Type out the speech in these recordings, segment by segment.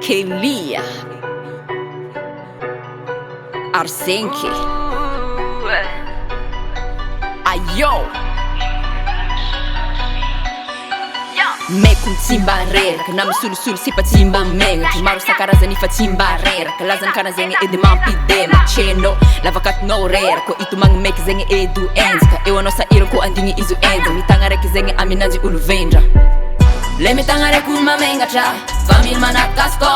Kelia Arsenki Ayo Meko tsimba reraka na misolosolo sy fa tsimba megnatra maro sakarazany fa tsimba reraka lazany karaha zegny edy mampidema tsenao lavakatinao reraka ito magnimeky zegny edo enzaka eo anao sahirana ko andigny izo enja mitagna raiky zegny aminanjy olo vendra le mitagna raiky olo mamengatra fa mily manakasko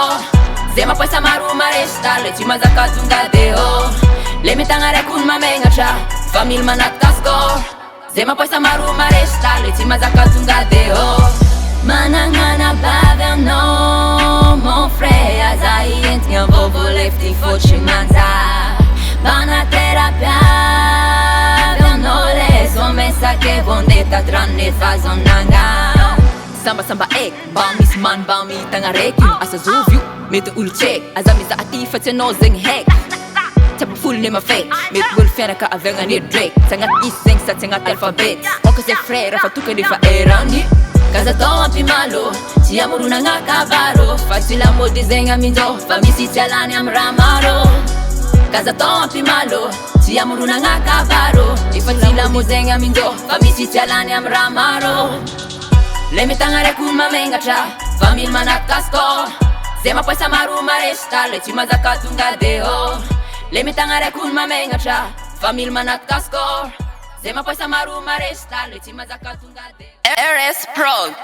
zay mapoesa maro maresta le tsy mazaka tonga deo le mitagna raiky olo mamengatra fa mily manakasko zay mapoesa maro maresta le tsy mazaka tonga deo Manangana bavy anao mon frère Aza ientigna vovole fty fotrigmanza Bana terapiavy anao le somesake vondeta tranne fazonanga Sambasamba ek, ba misy man ba mitagna raiky asa zovy io mety olo tseky aza miza aty fa tsy anao zegny heky Tapa full name of fake Mety olo fianaka avy agnany Drake Tsy agnaty isy zegny sa tsy agnaty alphabet Oka zay frère fa tokany efa erany Kaza tao ampimalo Tsy amoronagna kabaro Fa tsy lamody zegny aminjao Fa misy tsy alany am ramaro Kaza tao ampimalo Tsy amoronagna kabaro Efa tsy lamody zegny aminjao Fa misy tsy alany am ramaro Le mitagna raiky olo mamengatra Fa mily manakasko Zay mapoesa maro maresta Le tsy mazaka tonga deo Le mitagna raiky olo mamengatra Fa mily manakasko Zay mapoesa maro maresta Le tsy mazaka tonga deo RS Prod